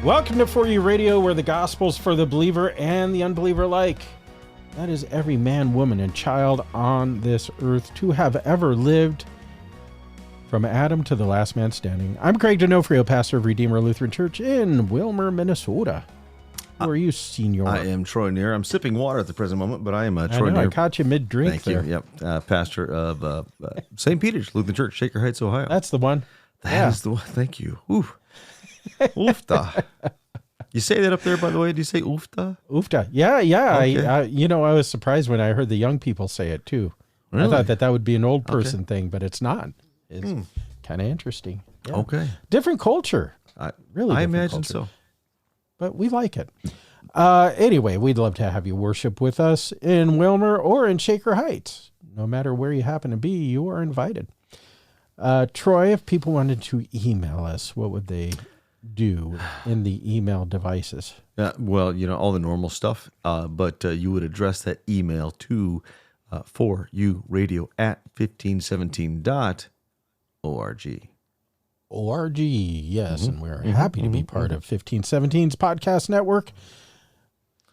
Welcome to For You Radio, where the gospel's for the believer and the unbeliever alike. That is every man, woman, and child on this earth to have ever lived, from Adam to the last man standing. I'm Craig Donofrio, pastor of Redeemer Lutheran Church in Willmar, Minnesota. Who are you, Senior? I am Troy Neer. I'm sipping water at the present moment, but I am Troy Neer. I caught you mid-drink. Thank there. you. Yep, pastor of St. Peter's Lutheran Church, Shaker Heights, Ohio. That's the one. That is the one. Thank you. Ooh. Oofta. You say that up there, by the way? Do you say oofta? Oofta. Yeah. Okay. I was surprised when I heard the young people say it too. Really? I thought that would be an old person thing, but it's not. It's kind of interesting. Yeah. Okay. Different culture. Really, I different imagine culture. so. But we like it. Anyway, we'd love to have you worship with us in Willmar or in Shaker Heights. No matter where you happen to be, you are invited. Troy, if people wanted to email us, what would they do in the email devices? Well, all the normal stuff, but you would address that email to foryouradio@1517.org. ORG, yes, and we're happy to be part of 1517's podcast network.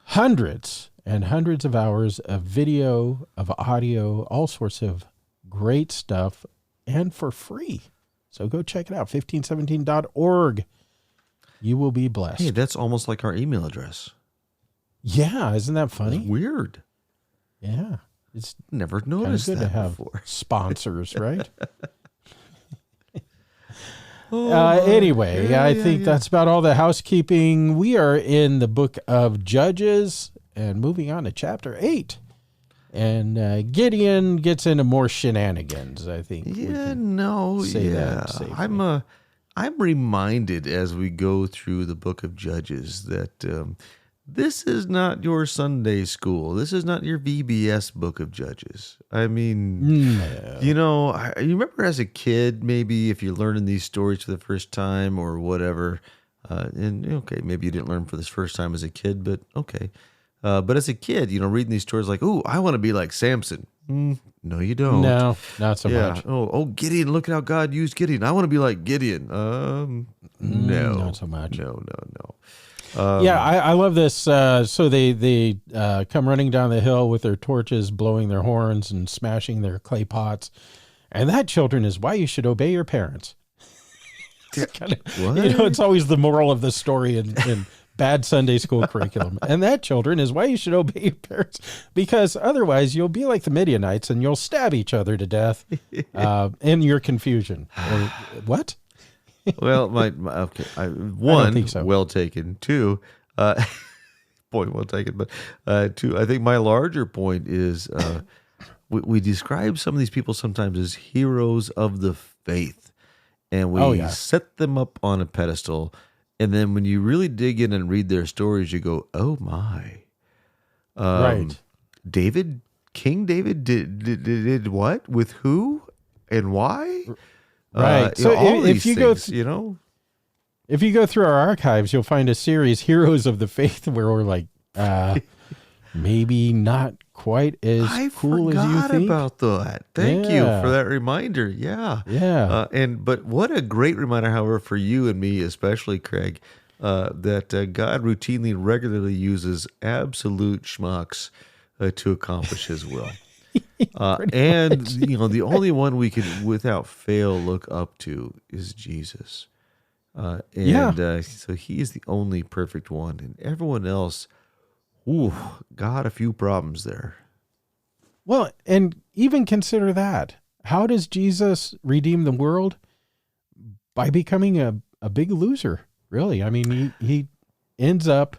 Hundreds and hundreds of hours of video, of audio, all sorts of great stuff, and for free. So go check it out, 1517.org. You will be blessed. Hey, that's almost like our email address. Yeah, isn't that funny? It's weird. Yeah. It's never noticed good that to have before. Sponsors, right? Anyway, I think that's about all the housekeeping. We are in the book of Judges and moving on to chapter 8. And Gideon gets into more shenanigans, I think. That I'm reminded as we go through the book of Judges that this is not your Sunday school. This is not your VBS book of Judges. I mean, you remember as a kid, maybe if you're learning these stories for the first time or whatever, maybe you didn't learn for this first time as a kid, but okay. But as a kid, reading these stories like, ooh, I want to be like Samson. No, you don't. No, not so much. Oh, Gideon, look at how God used Gideon. I want to be like Gideon. No. Not so much. No. I love this. So they come running down the hill with their torches, blowing their horns and smashing their clay pots. And that, children, is why you should obey your parents. It's always the moral of the story in bad Sunday school curriculum. And that, children, is why you should obey your parents, because otherwise you'll be like the Midianites and you'll stab each other to death in your confusion. Or, what? Well, okay. One, I think so. Well taken. Two, point well taken. But two, I think my larger point is we describe some of these people sometimes as heroes of the faith, and we set them up on a pedestal. And then when you really dig in and read their stories, you go, oh my. Right. King David did what? With who? And why? Right. So if you go through our archives, you'll find a series, Heroes of the Faith, where we're like, maybe not quite as cool as you think. I forgot about that. Thank you for that reminder. Yeah. Yeah. But what a great reminder, however, for you and me, especially Craig, that God routinely, regularly uses absolute schmucks to accomplish His will. The only one we can, without fail, look up to is Jesus. So He is the only perfect one, and everyone else, got a few problems there. Well, and even consider that. How does Jesus redeem the world? By becoming a big loser, really. I mean, he ends up,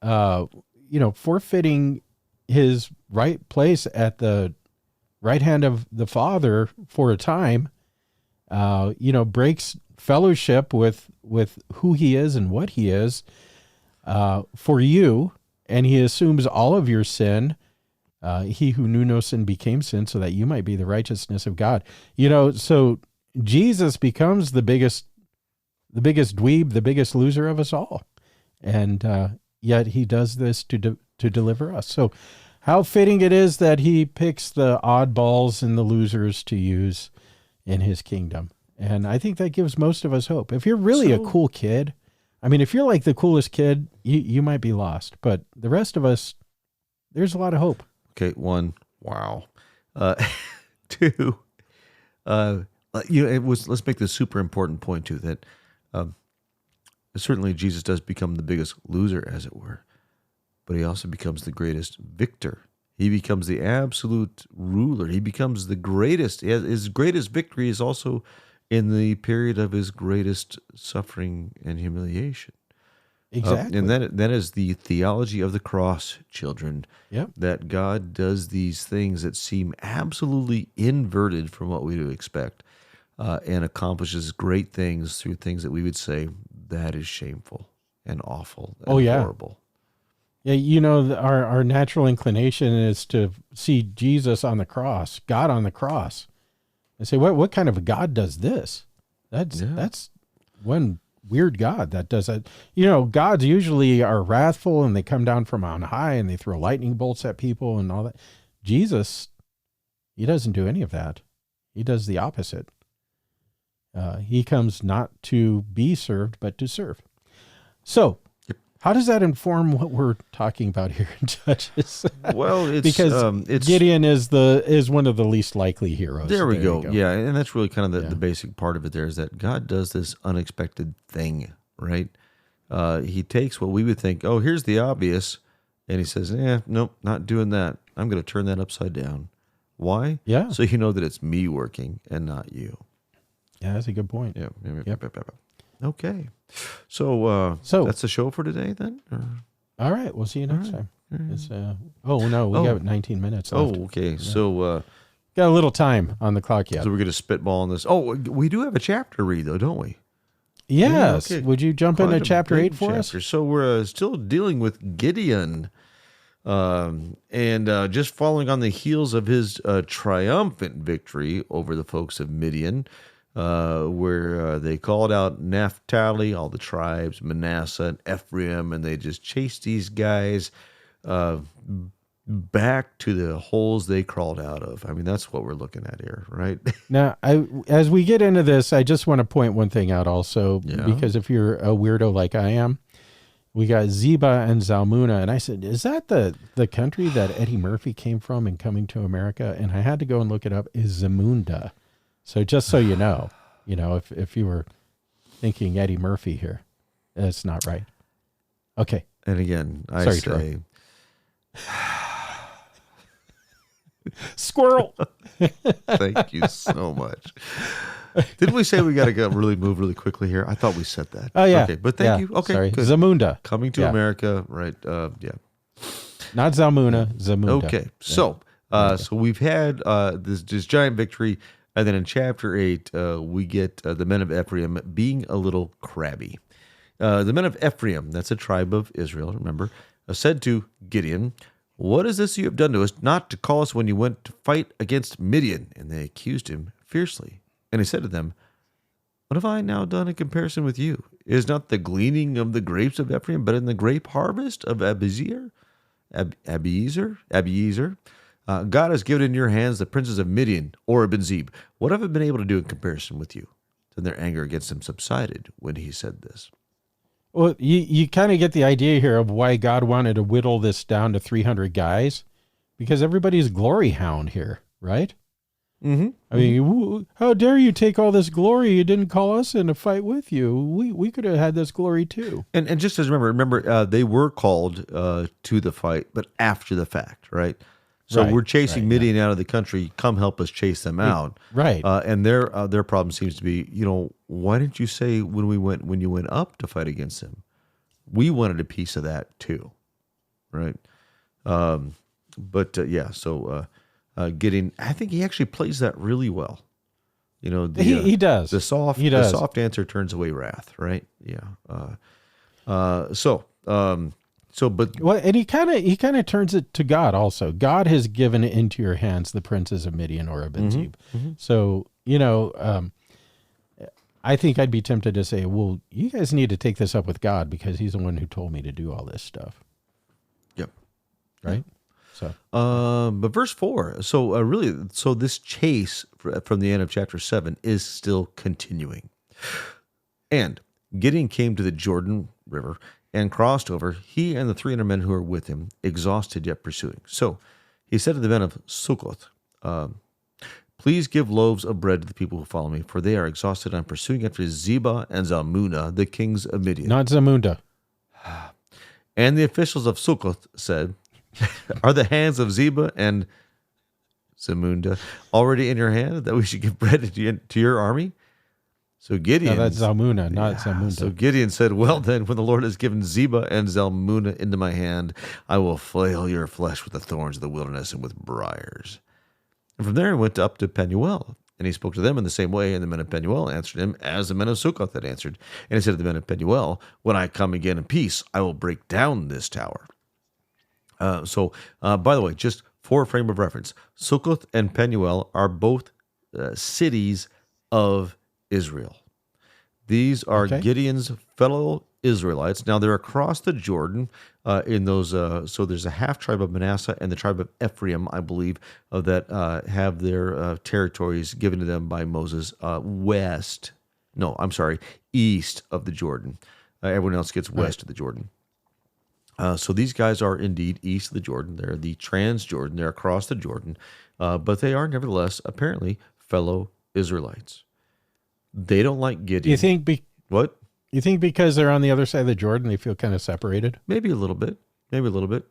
forfeiting his right place at the right hand of the Father for a time, breaks fellowship with who he is and what he is for you, and he assumes all of your sin. He who knew no sin became sin so that you might be the righteousness of God. So Jesus becomes the biggest dweeb, the biggest loser of us all. And yet he does this to deliver us. So how fitting it is that he picks the oddballs and the losers to use in his kingdom. And I think that gives most of us hope. If you're really a cool kid, I mean, if you're like the coolest kid, you might be lost, but the rest of us, there's a lot of hope. Okay, one, wow. Two, let's make this super important point too, that certainly Jesus does become the biggest loser, as it were, but he also becomes the greatest victor. He becomes the absolute ruler. He becomes the greatest. His greatest victory is also in the period of his greatest suffering and humiliation. Exactly. And that is the theology of the cross, children. Yep. That God does these things that seem absolutely inverted from what we would expect, and accomplishes great things through things that we would say, that is shameful and awful and horrible. Yeah, you know, our natural inclination is to see Jesus on the cross, God on the cross, and say, what kind of a God does this? That's one weird God that does that. You know, gods usually are wrathful and they come down from on high and they throw lightning bolts at people and all that. Jesus, he doesn't do any of that. He does the opposite. He comes not to be served, but to serve. So, how does that inform what we're talking about here in Judges? Well, it's because Gideon is one of the least likely heroes. There we go. Yeah, and that's really kind of the basic part of it there, is that God does this unexpected thing, right? He takes what we would think, oh, here's the obvious, and he says, nope, not doing that. I'm going to turn that upside down. Why? Yeah. So you know that it's me working and not you. Yeah, that's a good point. Yeah. Yep. Okay. So that's the show for today then? Or? All right. We'll see you next time. It's, we got 19 minutes left. Oh, okay. Yeah. So got a little time on the clock yet. So we're going to spitball on this. Oh, we do have a chapter to read though, don't we? Yes. Yeah, okay. Would you jump into chapter 8 for us? So we're still dealing with Gideon. And just following on the heels of his triumphant victory over the folks of Midian, where they called out Naphtali, all the tribes, Manasseh and Ephraim, and they just chased these guys back to the holes they crawled out of. I mean, that's what we're looking at here, right? Now, as we get into this, I just want to point one thing out also, because if you're a weirdo like I am, we got Zeba and Zalmunna, and I said, is that the country that Eddie Murphy came from in Coming to America? And I had to go and look it up, is Zamunda. So just so you know, if you were thinking Eddie Murphy here, that's not right. Okay. And again, I Sorry, say... Squirrel. Thank you so much. Didn't we say we got to really move really quickly here? I thought we said that. Oh, yeah. Okay, but thank you. Okay, sorry. good. Zamunda. Coming to America, right? Not Zalmunna, Zamunda. Okay, so we've had this giant victory, and then in chapter 8, we get the men of Ephraim being a little crabby. The men of Ephraim, that's a tribe of Israel, remember, said to Gideon, "What is this you have done to us, not to call us when you went to fight against Midian?" And they accused him fiercely. And he said to them, "What have I now done in comparison with you? Is not the gleaning of the grapes of Ephraim, but in the grape harvest of Abiezer? God has given in your hands the princes of Midian, Oreb and Zeb. What have I been able to do in comparison with you?" Then their anger against him subsided when he said this. Well, you kind of get the idea here of why God wanted to whittle this down to 300 guys, because everybody's glory hound here, right? Mm-hmm. I mean, how dare you take all this glory? You didn't call us in a fight with you. We could have had this glory too. And just as remember, they were called to the fight, but after the fact, right? So we're chasing Midian out of the country. Come help us chase them out, right? And their problem seems to be, why didn't you say when you went up to fight against them? We wanted a piece of that too, right? Gideon, I think he actually plays that really well. He does. The soft answer turns away wrath, right? Yeah. And he kind of turns it to God also. God has given into your hands the princes of Midian, Oreb and Zeb. Mm-hmm. So I think I'd be tempted to say, well, you guys need to take this up with God because he's the one who told me to do all this stuff. Yep. Right. So, but verse 4. So this chase from the end of chapter 7 is still continuing, and Gideon came to the Jordan River and crossed over, he and the 300 men who were with him, exhausted yet pursuing. So he said to the men of Succoth, please give loaves of bread to the people who follow me, for they are exhausted. I'm pursuing after Zebah and Zalmunna, the kings of Midian. Not Zamunda. And the officials of Succoth said, are the hands of Zebah and Zamunda already in your hand, that we should give bread to your army? So Gideon... No, that's Zalmunna, not Zamunda. So Gideon said, well then, when the Lord has given Zebah and Zalmunna into my hand, I will flail your flesh with the thorns of the wilderness and with briars. And from there he went up to Penuel, and he spoke to them in the same way, and the men of Penuel answered him as the men of Succoth had answered. And he said to the men of Penuel, when I come again in peace, I will break down this tower. By the way, just for a frame of reference, Succoth and Penuel are both cities of Israel. These are Gideon's fellow Israelites. Now they're across the Jordan in those. So there's a half tribe of Manasseh and the tribe of Ephraim, I believe, that have their territories given to them by Moses east of the Jordan. Everyone else gets west of the Jordan. So these guys are indeed east of the Jordan. They're the Transjordan. They're across the Jordan, but they are nevertheless apparently fellow Israelites. They don't like Gideon. You think what? You think because they're on the other side of the Jordan, they feel kind of separated? Maybe a little bit.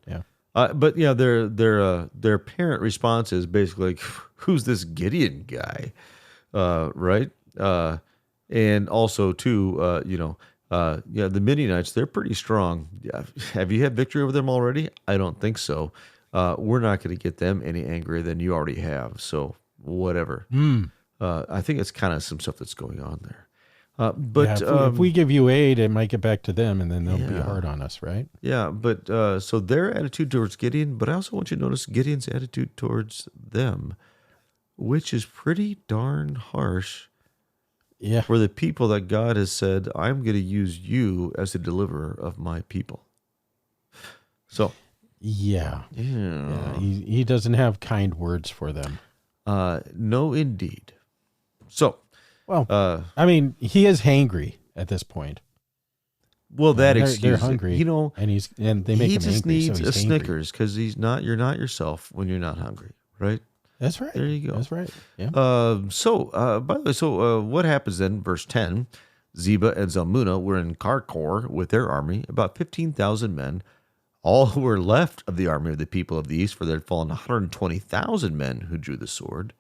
Yeah. But yeah, their parent response is basically like, "Who's this Gideon guy?" Right? And also too, the Midianites, they're pretty strong. Yeah. Have you had victory over them already? I don't think so. We're not going to get them any angrier than you already have. So whatever. I think it's kind of some stuff that's going on there. If we give you aid, it might get back to them, and then they'll be hard on us, right? Yeah, but so their attitude towards Gideon, but I also want you to notice Gideon's attitude towards them, which is pretty darn harsh. Yeah. For the people that God has said, I'm going to use you as the deliverer of my people. So. Yeah. He doesn't have kind words for them. No, indeed. So. Well, he is hangry at this point. Well, that excuse they're hungry, and they make him angry. He just needs so a Snickers because you're not yourself when you're not hungry, right? That's right. There you go. That's right. Yeah. By the way, what happens then? Verse 10: Zebah and Zalmunna were in Karkor with their army, about 15,000 men. All who were left of the army of the people of the east, for there had fallen 120,000 men who drew the sword.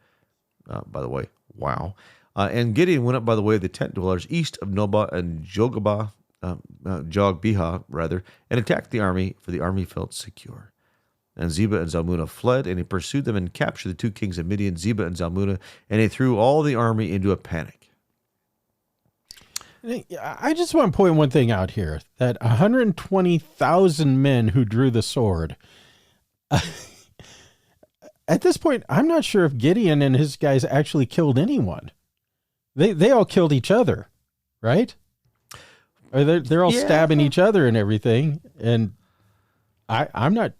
By the way, wow. And Gideon went up by the way of the tent dwellers east of Nobah and Jogbihah, and attacked the army, for the army felt secure. And Zebah and Zalmunna fled, and he pursued them and captured the two kings of Midian, Zebah and Zalmunna, and he threw all the army into a panic. I just want to point one thing out here, that 120,000 men who drew the sword. At this point, I'm not sure if Gideon and his guys actually killed anyone. They all killed each other, right? Or they're all stabbing each other and everything. And I'm not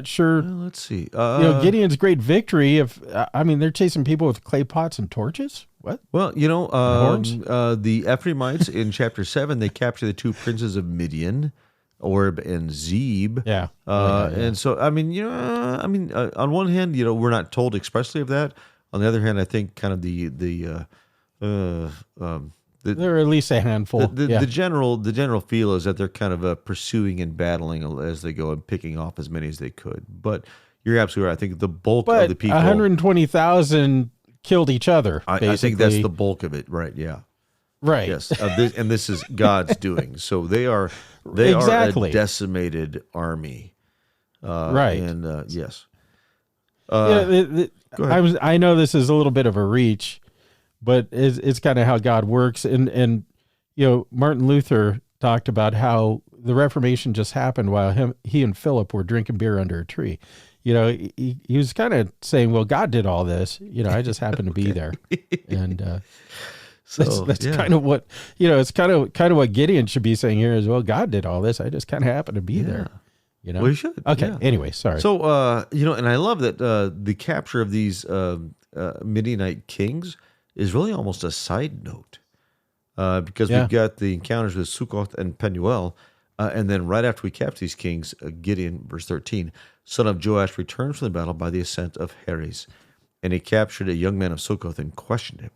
sure. Well, let's see. Gideon's great victory. They're chasing people with clay pots and torches. What? Well, the Ephraimites in chapter 7, they capture the two princes of Midian, Orb and Zeb. Yeah. And so, on one hand, we're not told expressly of that. On the other hand, I think kind of there are at least a handful. The general feel is that they're kind of pursuing and battling as they go and picking off as many as they could. But you're absolutely right. I think the bulk of the people, 120,000 killed each other. I think that's the bulk of it, right? Yeah, right. Yes, and this is God's doing. So they are exactly a decimated army, right? And yes, go ahead. I know this is a little bit of a reach, but it's kind of how God works. And Martin Luther talked about how the Reformation just happened while he and Philip were drinking beer under a tree. He was kind of saying, well, God did all this. I just happened to be there. And that's kind of what, it's kind of what Gideon should be saying here as well. God did all this. I just kind of happened to be there. Well, you should. Okay. Yeah. Anyway, sorry. So, and I love that the capture of these Midianite kings is really almost a side note. because Yeah. we've got the encounters with Succoth and Penuel, and then right after we capture these kings, Gideon, verse 13, son of Joash, returned from the battle by the ascent of Heres, and he captured a young man of Succoth and questioned him.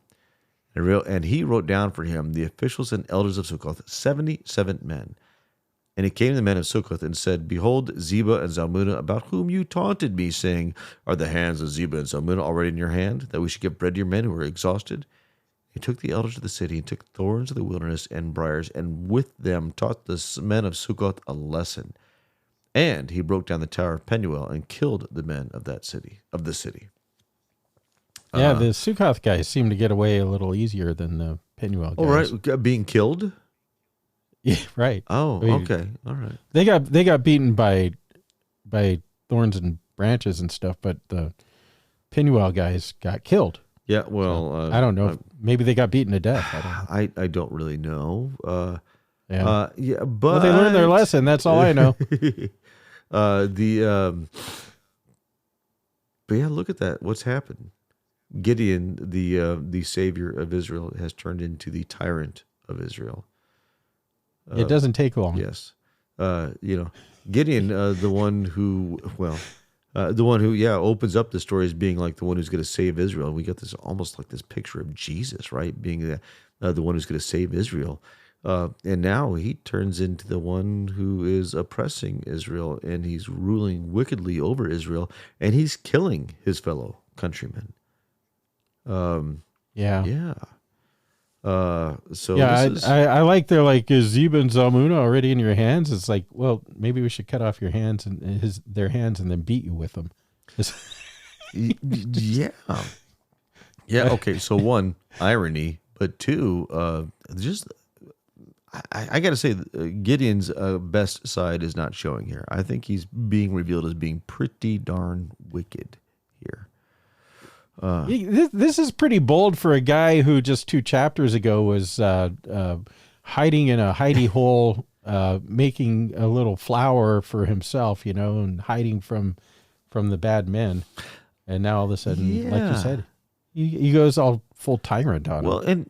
And he wrote down for him the officials and elders of Succoth, 77 men. And he came to the men of Succoth and said, Behold, Zebah and Zalmunna, about whom you taunted me, saying, Are the hands of Zebah and Zalmunna already in your hand, that we should give bread to your men who are exhausted? He took the elders of the city and took thorns of the wilderness and briars, and with them taught the men of Succoth a lesson. And he broke down the tower of Penuel and killed the men of the city. Yeah, the Sukkoth guys seem to get away a little easier than the Penuel guys. Oh, right. Being killed? Yeah, right. Oh, I mean, okay. All right. They got beaten by thorns and branches and stuff, but the Penuel guys got killed. Yeah, well... So, I don't know. Maybe they got beaten to death. I don't know. I don't really know. Yeah, but... Well, they learned their lesson. That's all I know. But yeah, look at that. What's happened? Gideon, the savior of Israel, has turned into the tyrant of Israel. It doesn't take long. Yes. Gideon, the one who opens up the story as being like the one who's going to save Israel. We get this almost like this picture of Jesus, right? Being the one who's going to save Israel. And now he turns into the one who is oppressing Israel, and he's ruling wickedly over Israel, and he's killing his fellow countrymen. Yeah. So I like they're like, is Zebah and Zalmunna already in your hands? It's like, well, maybe we should cut off your hands and their hands and then beat you with them. Yeah. Okay. So one, irony, but two, I got to say, Gideon's best side is not showing here. I think he's being revealed as being pretty darn wicked here. This is pretty bold for a guy who just 2 chapters ago was hiding in a hidey hole, making a little flower for himself, and hiding from the bad men. And now all of a sudden, like you said, he goes all full tyrant on him. Well, and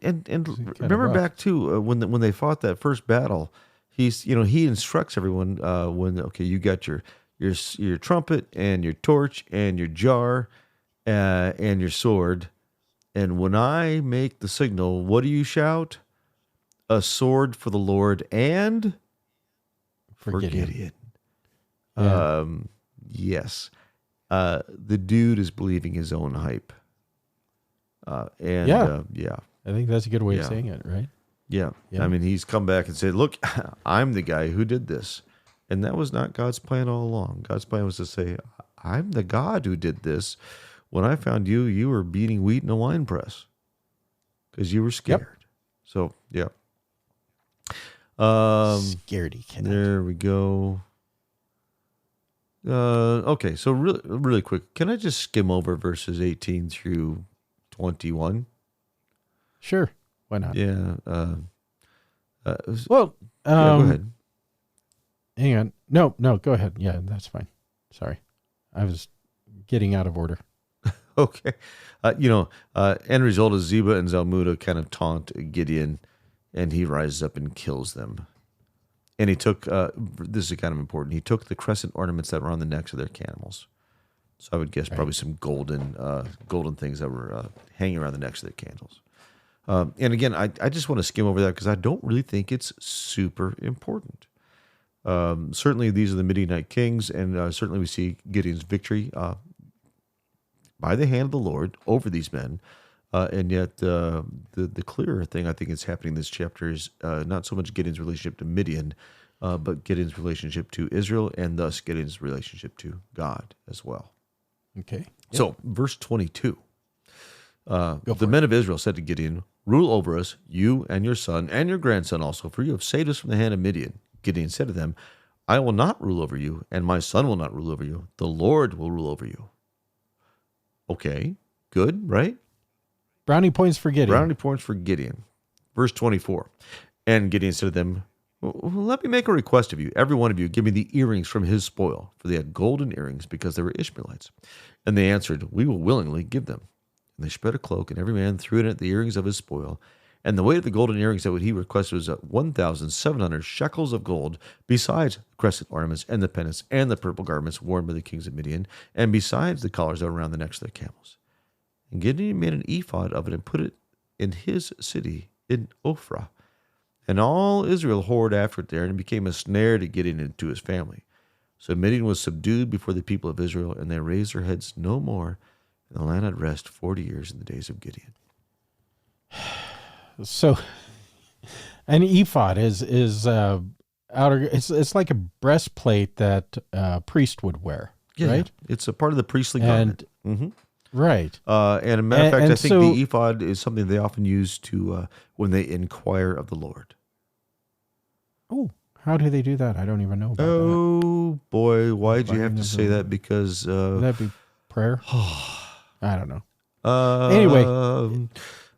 remember back to when they fought that first battle, he instructs everyone you got your trumpet and your torch and your jar. And your sword, and when I make the signal, what do you shout? A sword for the Lord and for Gideon. Yeah. Yes. The dude is believing his own hype. I think that's a good way of saying it, right? Yeah. I mean, he's come back and said, look, I'm the guy who did this. And that was not God's plan all along. God's plan was to say, I'm the God who did this. When I found you, you were beating wheat in a wine press because you were scared. Yep. So, yeah. Scaredy cat. There we go. Okay, so really quick, can I just skim over verses 18 through 21? Sure. Why not? Yeah. Well, go ahead. Hang on. No, go ahead. Yeah, that's fine. Sorry. I was getting out of order. Okay. End result is Zebah and Zalmunna kind of taunt Gideon, and he rises up and kills them. And he took, this is kind of important, he took the crescent ornaments that were on the necks of their camels. So I would guess probably some golden things that were hanging around the necks of their camels. And again, I just want to skim over that because I don't really think it's super important. Certainly these are the Midianite kings, and certainly we see Gideon's victory by the hand of the Lord over these men. And yet the clearer thing I think is happening in this chapter is not so much Gideon's relationship to Midian, but Gideon's relationship to Israel, and thus Gideon's relationship to God as well. Okay. Yep. So verse 22, the men of Israel said to Gideon, rule over us, you and your son and your grandson also, for you have saved us from the hand of Midian. Gideon said to them, I will not rule over you, and my son will not rule over you. The Lord will rule over you. Okay, good, right? Brownie points for Gideon. Brownie points for Gideon. Verse 24. And Gideon said to them, let me make a request of you. Every one of you, give me the earrings from his spoil. For they had golden earrings because they were Ishmaelites. And they answered, we will willingly give them. And they spread a cloak, and every man threw in it the earrings of his spoil. And the weight of the golden earrings that he requested was 1,700 shekels of gold, besides crescent ornaments and the pendants and the purple garments worn by the kings of Midian, and besides the collars that were around the necks of their camels. And Gideon made an ephod of it and put it in his city in Ophrah. And all Israel whored after it there, and it became a snare to Gideon and to his family. So Midian was subdued before the people of Israel, and they raised their heads no more. And the land had rest 40 years in the days of Gideon. So, an ephod is outer. It's like a breastplate that a priest would wear, right? Yeah. It's a part of the priestly garment. Right. And a matter of fact, and I think the ephod is something they often use to when they inquire of the Lord. Oh, how do they do that? I don't even know about that. Oh, boy. Why'd you have to say that? Because... would that be prayer? I don't know. Anyway.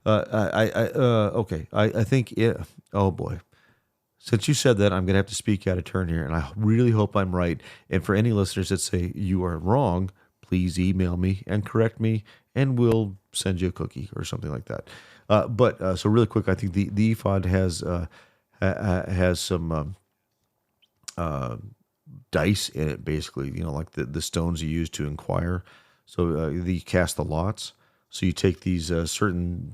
Okay. I think... Oh, boy. Since you said that, I'm going to have to speak out of turn here, and I really hope I'm right. And for any listeners that say you are wrong, please email me and correct me, and we'll send you a cookie or something like that. So really quick, I think the ephod has some dice in it, basically, like the stones you use to inquire. So you cast the lots. So you take these certain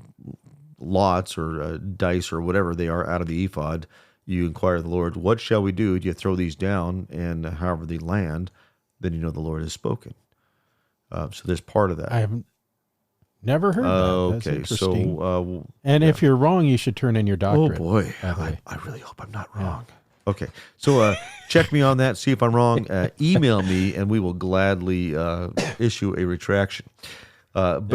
lots or dice or whatever they are out of the ephod. You inquire the Lord, what shall we do? You throw these down, and however they land, then you know the Lord has spoken. So there's part of that. I haven't never heard that. That's interesting. So, if you're wrong, you should turn in your doctorate. Oh boy, I really hope I'm not wrong. Yeah. Okay, so check me on that. See if I'm wrong. Email me, and we will gladly issue a retraction. But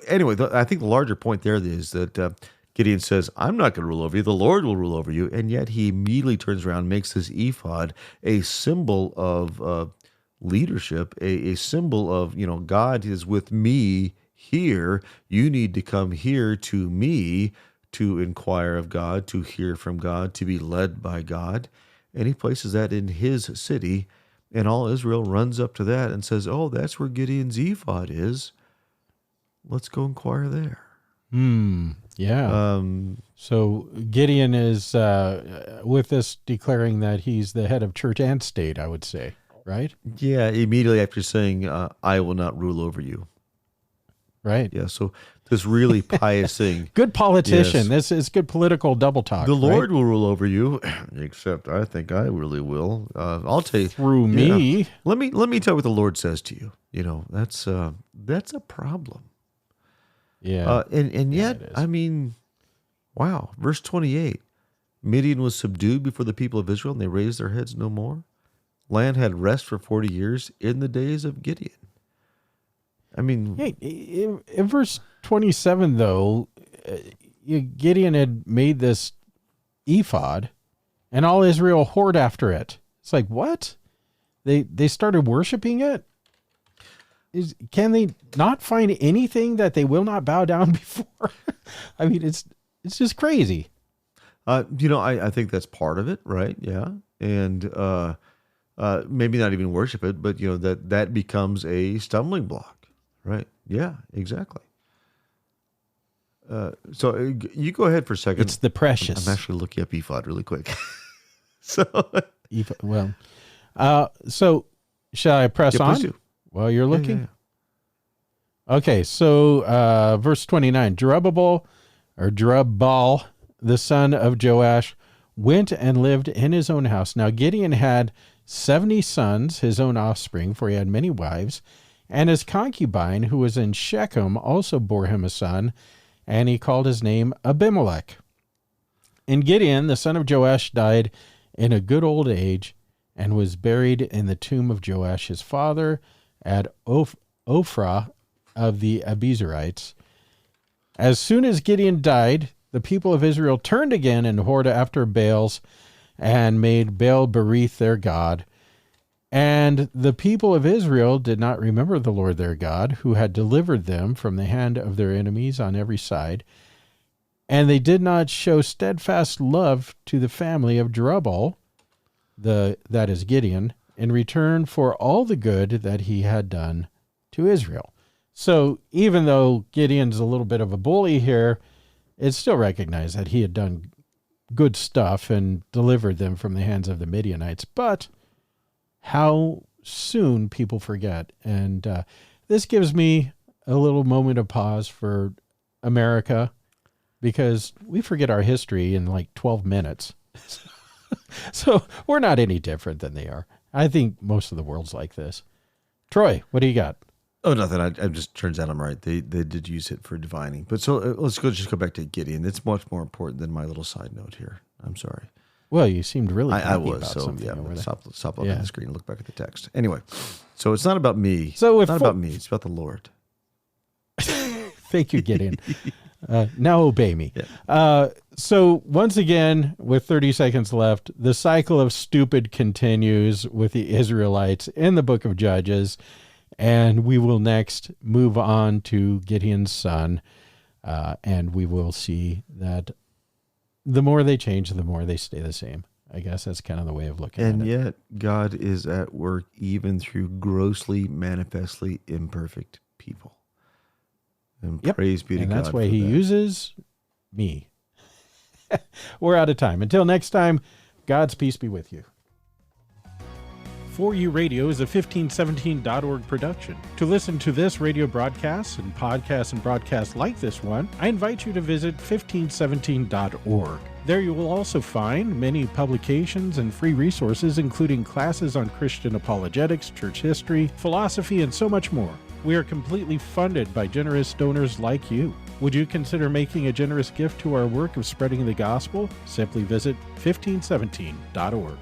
anyway, I think the larger point there is that Gideon says, "I'm not going to rule over you. The Lord will rule over you," and yet he immediately turns around and makes this ephod a symbol of leadership, a symbol of, God is with me here. You need to come here to me to inquire of God, to hear from God, to be led by God. And he places that in his city, and all Israel runs up to that and says, oh, that's where Gideon's ephod is. Let's go inquire there. Yeah. So Gideon is, with this, declaring that he's the head of church and state, I would say. Right? Yeah, immediately after saying, I will not rule over you. Right. Yeah, so this really pious thing. Good politician. Yes. This is good political double talk. The Lord will rule over you, except I think I really will. I'll tell you. Through me. Let me tell you what the Lord says to you. That's a problem. Yeah. And yet, I mean, wow. Verse 28, Midian was subdued before the people of Israel, and they raised their heads no more. Land had rest for 40 years in the days of Gideon. I mean... Hey, in verse 27, though, Gideon had made this ephod, and all Israel whored after it. It's like, what? They started worshiping it? Can they not find anything that they will not bow down before? I mean, it's just crazy. I think that's part of it, right? Yeah. And... maybe not even worship it, but that becomes a stumbling block, right? Yeah, exactly. So you go ahead for a second. It's the precious. I'm actually looking up ephod really quick. So shall I press on? Please do. While you're looking? Yeah. Okay, so verse 29, Jerubbaal, the son of Joash, went and lived in his own house. Now Gideon had 70 sons, his own offspring, for he had many wives, and his concubine, who was in Shechem, also bore him a son, and he called his name Abimelech. And Gideon, the son of Joash, died in a good old age, and was buried in the tomb of Joash his father at Ophrah of the Abiezrites. As soon as Gideon died, the people of Israel turned again and whored after Baals, and made Baal-berith their god. And the people of Israel did not remember the Lord their God, who had delivered them from the hand of their enemies on every side. And they did not show steadfast love to the family of Jerubbaal, that is Gideon, in return for all the good that he had done to Israel. So even though Gideon's a little bit of a bully here, it still recognized that he had done good stuff and delivered them from the hands of the Midianites. But how soon people forget. And this gives me a little moment of pause for America, because we forget our history in like 12 minutes. So we're not any different than they are. I think most of the world's like this. Troy, what do you got? Oh, nothing. I just turns out I'm right. They did use it for divining. But so let's go back to Gideon. It's much more important than my little side note here. I'm sorry. Well, you seemed really happy I was. about So something yeah, over there. stop looking at the screen and look back at the text. Anyway, so it's not about me. So it's not about me. It's about the Lord. Thank you, Gideon. Now obey me. Yeah. So once again, with 30 seconds left, the cycle of stupid continues with the Israelites in the book of Judges. And we will next move on to Gideon's son. And we will see that the more they change, the more they stay the same. I guess that's kind of the way of looking at it. And yet, God is at work even through grossly, manifestly imperfect people. And praise be to God. And that's why for he that. uses me. We're out of time. Until next time, God's peace be with you. For You Radio is a 1517.org production. To listen to this radio broadcast and broadcasts like this one, I invite you to visit 1517.org. There you will also find many publications and free resources, including classes on Christian apologetics, church history, philosophy, and so much more. We are completely funded by generous donors like you. Would you consider making a generous gift to our work of spreading the gospel? Simply visit 1517.org.